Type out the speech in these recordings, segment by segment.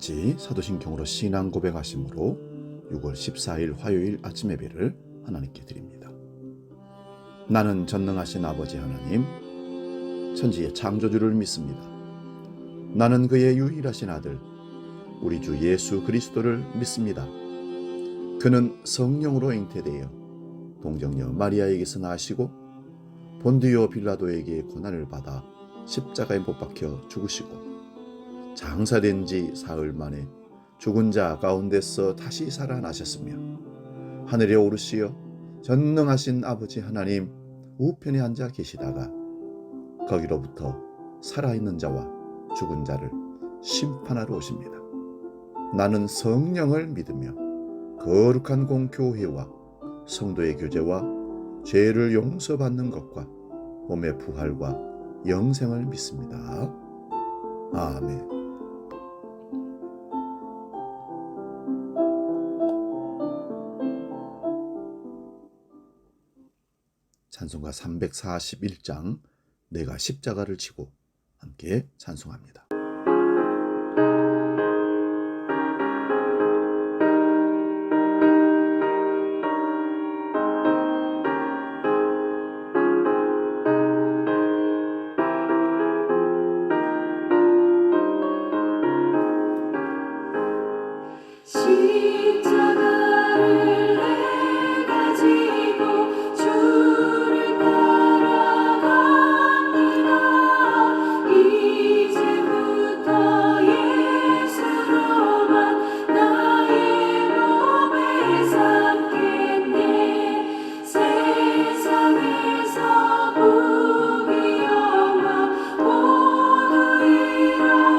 같이 사도신경으로 신앙 고백하심으로 6월 14일 화요일 아침 예배를 하나님께 드립니다. 나는 전능하신 아버지 하나님, 천지의 창조주를 믿습니다. 나는 그의 유일하신 아들, 우리 주 예수 그리스도를 믿습니다. 그는 성령으로 잉태되어 동정녀 마리아에게서 나시고 본디오 빌라도에게 고난을 받아 십자가에 못 박혀 죽으시고 장사된 지 사흘 만에 죽은 자 가운데서 다시 살아나셨으며 하늘에 오르시어 전능하신 아버지 하나님 우편에 앉아 계시다가 거기로부터 살아있는 자와 죽은 자를 심판하러 오십니다. 나는 성령을 믿으며 거룩한 공교회와 성도의 교제와 죄를 용서받는 것과 몸의 부활과 영생을 믿습니다. 아멘. 찬송가 341장 내가 십자가를 지고 함께 찬송합니다. 십자가를 내가 지고 주를 따라갑니다. 이제부터 예수로만 나의 몸에 삼겠네. 세상에서 부귀영화 모두 잃어버려도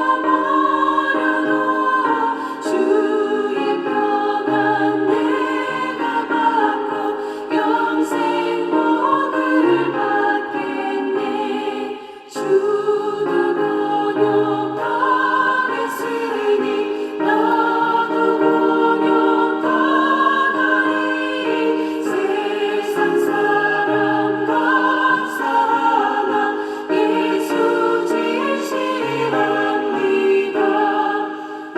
주의 평안 내가 받고 영생 복을 받겠네. 주도 곤욕당했으니 나도 곤욕당하리. 세상 사람 감사하나 예수 진실합니다.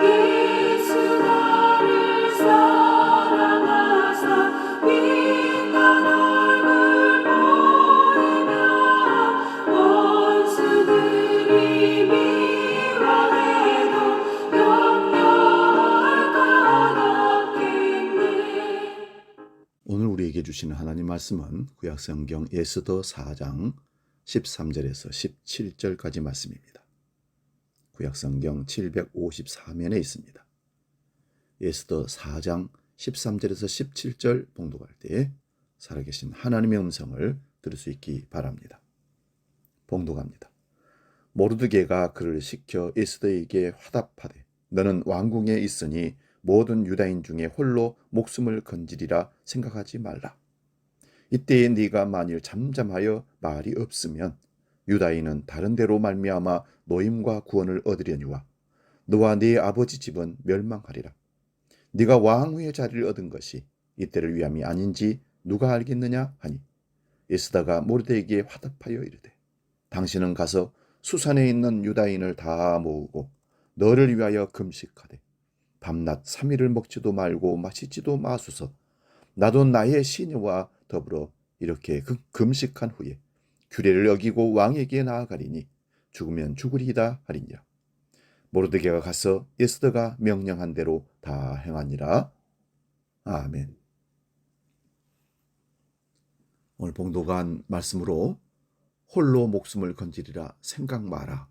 예수 나를 사랑하사 빛난 얼굴 보이며 원수들이 미워해도 염려할 것 없겠네. 오늘 우리에게 주시는 하나님 말씀은 구약성경 에스더 4장 13절에서 17절까지 말씀입니다. 구약성경 754면에 있습니다. 에스더 4장 13절에서 17절 봉독할 때 살아계신 하나님의 음성을 들을 수 있기 바랍니다. 봉독합니다. 모르드게가 그를 시켜 에스더에게 화답하되 너는 왕궁에 있으니 모든 유다인 중에 홀로 목숨을 건지리라 생각하지 말라. 이때에 네가 만일 잠잠하여 말이 없으면 유다인은 다른 데로 말미암아 노임과 구원을 얻으려니와 너와 네 아버지 집은 멸망하리라. 네가 왕후의 자리를 얻은 것이 이때를 위함이 아닌지 누가 알겠느냐 하니 에스더가 모르드게에게 화답하여 이르되 당신은 가서 수산에 있는 유다인을 다 모으고 너를 위하여 금식하되 밤낮 3일을 먹지도 말고 마시지도 마소서. 나도 나의 시녀와 더불어 이렇게 금식한 후에 규례를 어기고 왕에게 나아가리니 죽으면 죽으리이다 하리니라. 모르드게가 가서 에스더가 명령한 대로 다 행하니라. 아멘. 오늘 봉독한 말씀으로 홀로 목숨을 건지리라 생각 마라,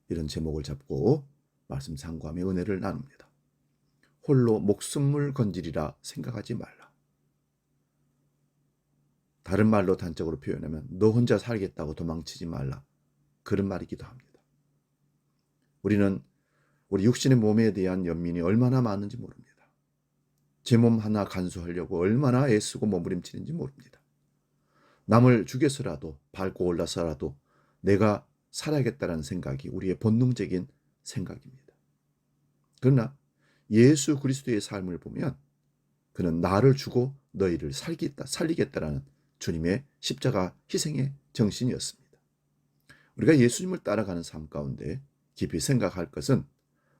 이런 제목을 잡고 말씀 상고하며 은혜를 나눕니다. 홀로 목숨을 건지리라 생각하지 말라. 다른 말로 단적으로 표현하면 너 혼자 살겠다고 도망치지 말라, 그런 말이기도 합니다. 우리는 우리 육신의 몸에 대한 연민이 얼마나 많은지 모릅니다. 제 몸 하나 간수하려고 얼마나 애쓰고 몸부림치는지 모릅니다. 남을 죽여서라도 밟고 올라서라도 내가 살아야겠다는 생각이 우리의 본능적인 생각입니다. 그러나 예수 그리스도의 삶을 보면 그는 나를 주고 너희를 살리겠다라는 주님의 십자가 희생의 정신이었습니다. 우리가 예수님을 따라가는 삶 가운데 깊이 생각할 것은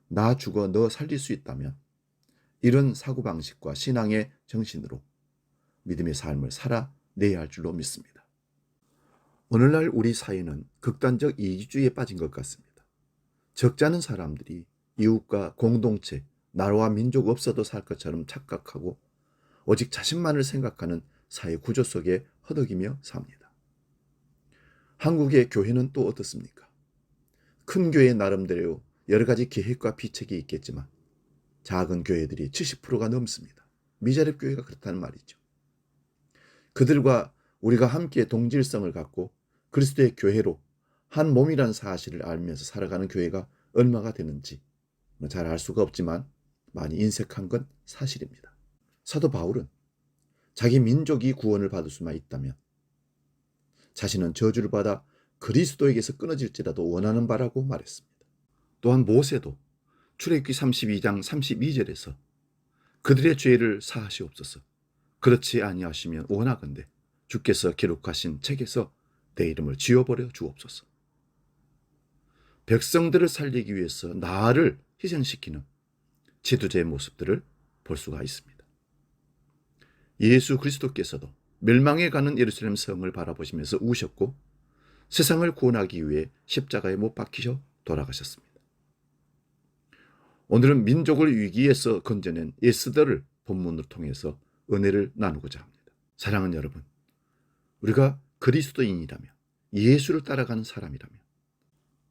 나 죽어 너 살릴 수 있다면 이런 사고방식과 신앙의 정신으로 믿음의 삶을 살아내야 할 줄로 믿습니다. 오늘날 우리 사회는 극단적 이기주의에 빠진 것 같습니다. 적지 않은 사람들이 이웃과 공동체, 나라와 민족 없어도 살 것처럼 착각하고 오직 자신만을 생각하는 사회 구조 속에 허덕이며 삽니다. 한국의 교회는 또 어떻습니까? 큰 교회 나름대로 여러 가지 계획과 비책이 있겠지만 작은 교회들이 70%가 넘습니다. 미자립 교회가 그렇다는 말이죠. 그들과 우리가 함께 동질성을 갖고 그리스도의 교회로 한 몸이란 사실을 알면서 살아가는 교회가 얼마가 되는지 잘 알 수가 없지만 많이 인색한 건 사실입니다. 사도 바울은 자기 민족이 구원을 받을 수만 있다면 자신은 저주를 받아 그리스도에게서 끊어질지라도 원하는 바라고 말했습니다. 또한 모세도 출애굽기 32장 32절에서 그들의 죄를 사하시옵소서. 그렇지 아니하시면 원하건대 주께서 기록하신 책에서 내 이름을 지워버려 주옵소서. 백성들을 살리기 위해서 나를 희생시키는 지도자의 모습들을 볼 수가 있습니다. 예수 그리스도께서도 멸망해 가는 예루살렘 성을 바라보시면서 우셨고 세상을 구원하기 위해 십자가에 못 박히셔 돌아가셨습니다. 오늘은 민족을 위기에서 건져낸 에스더를 본문으로 통해서 은혜를 나누고자 합니다. 사랑하는 여러분, 우리가 그리스도인이라면, 예수를 따라가는 사람이라면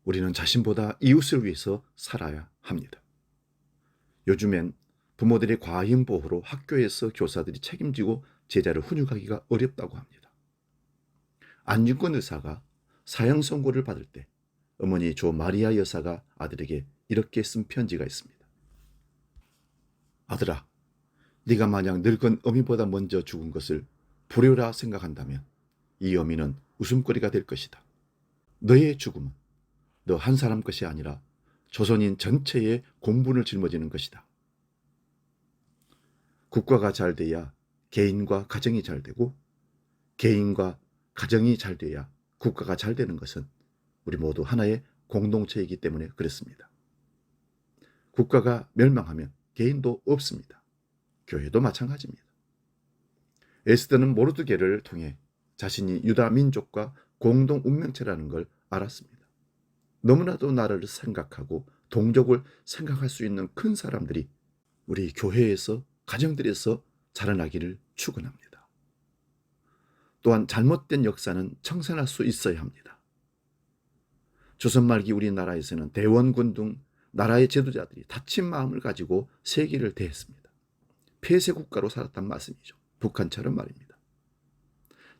우리는 자신보다 이웃을 위해서 살아야 합니다. 요즘엔 부모들의 과잉 보호로 학교에서 교사들이 책임지고 제자를 훈육하기가 어렵다고 합니다. 안중근 의사가 사형 선고를 받을 때 어머니 조 마리아 여사가 아들에게 이렇게 쓴 편지가 있습니다. 아들아, 네가 만약 늙은 어미보다 먼저 죽은 것을 불효라 생각한다면 이 어미는 웃음거리가 될 것이다. 너의 죽음은 너 한 사람 것이 아니라 조선인 전체의 공분을 짊어지는 것이다. 국가가 잘 돼야 개인과 가정이 잘 되고 개인과 가정이 잘 돼야 국가가 잘 되는 것은 우리 모두 하나의 공동체이기 때문에 그렇습니다. 국가가 멸망하면 개인도 없습니다. 교회도 마찬가지입니다. 에스더는 모르드게를 통해 자신이 유다 민족과 공동 운명체라는 걸 알았습니다. 너무나도 나라를 생각하고 동족을 생각할 수 있는 큰 사람들이 우리 교회에서 가정들에서 자라나기를 축원합니다. 또한 잘못된 역사는 청산할 수 있어야 합니다. 조선 말기 우리나라에서는 대원군 등 나라의 지도자들이 다친 마음을 가지고 세계를 대했습니다. 폐쇄 국가로 살았단 말씀이죠. 북한처럼 말입니다.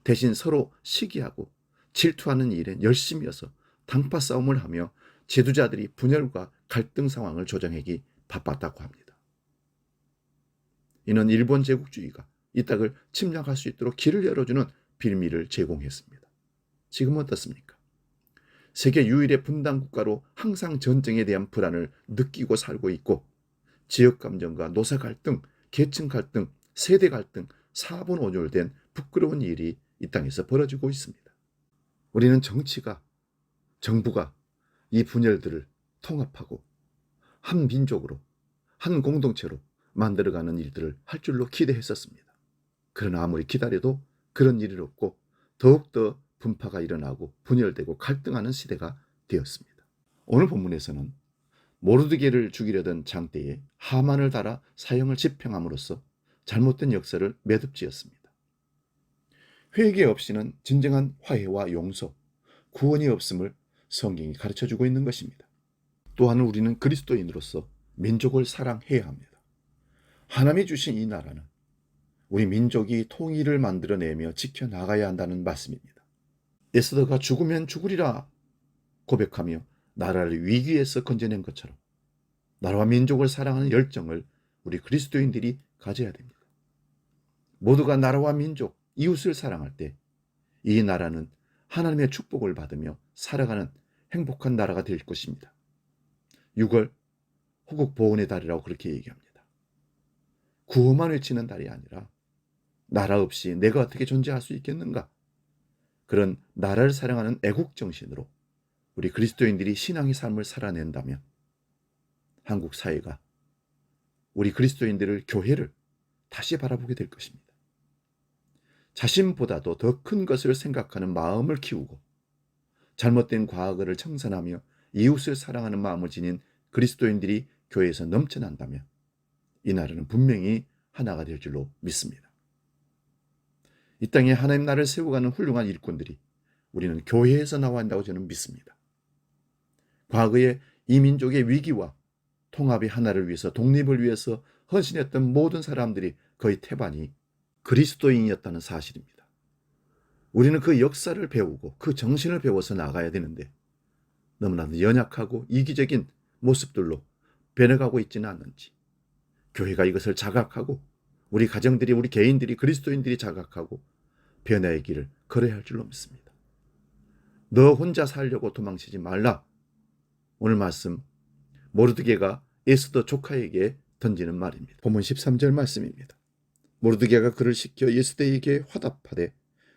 대신 서로 시기하고 질투하는 일에 열심이어서 당파 싸움을 하며 지도자들이 분열과 갈등 상황을 조정하기 바빴다고 합니다. 이는 일본 제국주의가 이 땅을 침략할 수 있도록 길을 열어주는 빌미를 제공했습니다. 지금은 어떻습니까? 세계 유일의 분단 국가로 항상 전쟁에 대한 불안을 느끼고 살고 있고 지역 감정과 노사 갈등, 계층 갈등, 세대 갈등, 사분오절된 부끄러운 일이 이 땅에서 벌어지고 있습니다. 우리는 정부가 이 분열들을 통합하고 한 민족으로, 한 공동체로 만들어가는 일들을 할 줄로 기대했었습니다. 그러나 아무리 기다려도 그런 일이 없고 더욱더 분파가 일어나고 분열되고 갈등하는 시대가 되었습니다. 오늘 본문에서는 모르드게를 죽이려던 장대에 하만을 달아 사형을 집행함으로써 잘못된 역사를 매듭지었습니다. 회개 없이는 진정한 화해와 용서, 구원이 없음을 성경이 가르쳐주고 있는 것입니다. 또한 우리는 그리스도인으로서 민족을 사랑해야 합니다. 하나님이 주신 이 나라는 우리 민족이 통일을 만들어내며 지켜나가야 한다는 말씀입니다. 에스더가 죽으면 죽으리라 고백하며 나라를 위기에서 건져낸 것처럼 나라와 민족을 사랑하는 열정을 우리 그리스도인들이 가져야 됩니다. 모두가 나라와 민족, 이웃을 사랑할 때 이 나라는 하나님의 축복을 받으며 살아가는 행복한 나라가 될 것입니다. 6월 호국 보훈의 달이라고 그렇게 얘기합니다. 구호만 외치는 달이 아니라 나라 없이 내가 어떻게 존재할 수 있겠는가? 그런 나라를 사랑하는 애국 정신으로 우리 그리스도인들이 신앙의 삶을 살아낸다면 한국 사회가 우리 그리스도인들을, 교회를 다시 바라보게 될 것입니다. 자신보다도 더 큰 것을 생각하는 마음을 키우고 잘못된 과거를 청산하며 이웃을 사랑하는 마음을 지닌 그리스도인들이 교회에서 넘쳐난다면 이 나라는 분명히 하나가 될 줄로 믿습니다. 이 땅에 하나님 나라를 세워가는 훌륭한 일꾼들이 우리는 교회에서 나와야 한다고 저는 믿습니다. 과거에 이 민족의 위기와 통합의 하나를 위해서, 독립을 위해서 헌신했던 모든 사람들이 거의 태반이 그리스도인이었다는 사실입니다. 우리는 그 역사를 배우고 그 정신을 배워서 나가야 되는데 너무나도 연약하고 이기적인 모습들로 변해가고 있지는 않는지, 교회가 이것을 자각하고 우리 가정들이, 우리 개인들이, 그리스도인들이 자각하고 변화의 길을 걸어야 할 줄로 믿습니다. 너 혼자 살려고 도망치지 말라. 오늘 말씀 모르드게가 에스더 조카에게 던지는 말입니다. 본문 13절 말씀입니다. 모르드게가 그를 시켜 에스더에게 화답하되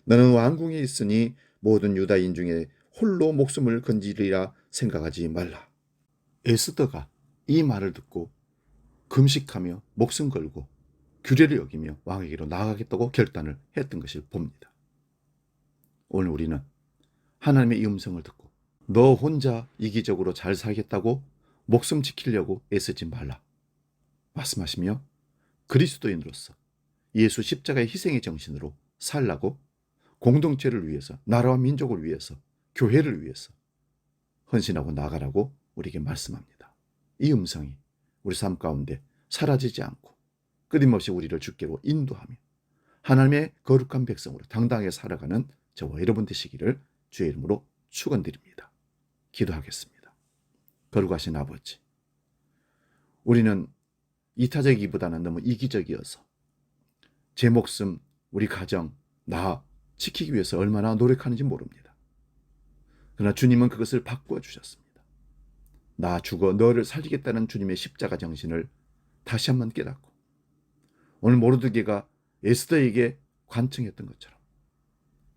너는 왕궁에 있으니 모든 유다인 중에 홀로 목숨을 건지리라 생각하지 말라. 에스더가 이 말을 듣고 금식하며 목숨 걸고 규례를 여기며 왕에게로 나아가겠다고 결단을 했던 것을 봅니다. 오늘 우리는 하나님의 이 음성을 듣고 너 혼자 이기적으로 잘 살겠다고 목숨 지키려고 애쓰지 말라 말씀하시며 그리스도인으로서 예수 십자가의 희생의 정신으로 살라고 공동체를 위해서, 나라와 민족을 위해서, 교회를 위해서 헌신하고 나가라고 우리에게 말씀합니다. 이 음성이 우리 삶 가운데 사라지지 않고 끊임없이 우리를 주께로 인도하며 하나님의 거룩한 백성으로 당당하게 살아가는 저와 여러분 되시기를 주의 이름으로 축원드립니다. 기도하겠습니다. 거룩하신 아버지, 우리는 이타적이기보다는 너무 이기적이어서 제 목숨, 우리 가정, 나 지키기 위해서 얼마나 노력하는지 모릅니다. 그러나 주님은 그것을 바꾸어 주셨습니다. 나 죽어 너를 살리겠다는 주님의 십자가 정신을 다시 한번 깨닫고 오늘 모르드게가 에스더에게 관청했던 것처럼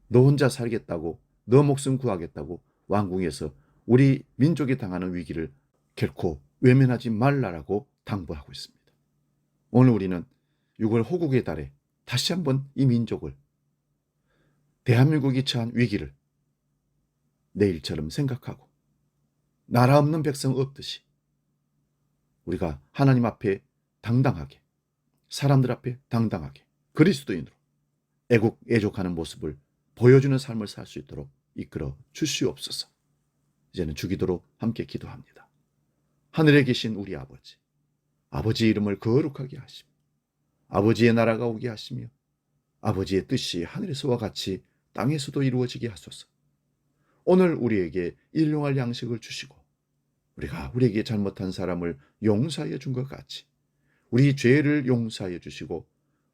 너 혼자 살겠다고, 너 목숨 구하겠다고 왕궁에서 우리 민족이 당하는 위기를 결코 외면하지 말라라고 당부하고 있습니다. 오늘 우리는 6월 호국의 달에 다시 한번 이 민족을, 대한민국이 처한 위기를 내일처럼 생각하고 나라 없는 백성 없듯이 우리가 하나님 앞에 당당하게, 사람들 앞에 당당하게 그리스도인으로 애국애족하는 모습을 보여주는 삶을 살 수 있도록 이끌어 주시옵소서. 이제는 주기도로 함께 기도합니다. 하늘에 계신 우리 아버지, 아버지의 이름을 거룩하게 하시며 아버지의 나라가 오게 하시며 아버지의 뜻이 하늘에서와 같이 땅에서도 이루어지게 하소서. 오늘 우리에게 일용할 양식을 주시고 우리가 우리에게 잘못한 사람을 용서하여 준 것 같이 우리 죄를 용서하여 주시고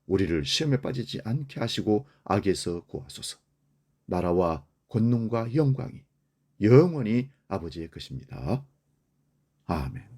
우리를 시험에 빠지지 않게 하시고 악에서 구하소서. 나라와 권능과 영광이 영원히 아버지의 것입니다. 아멘.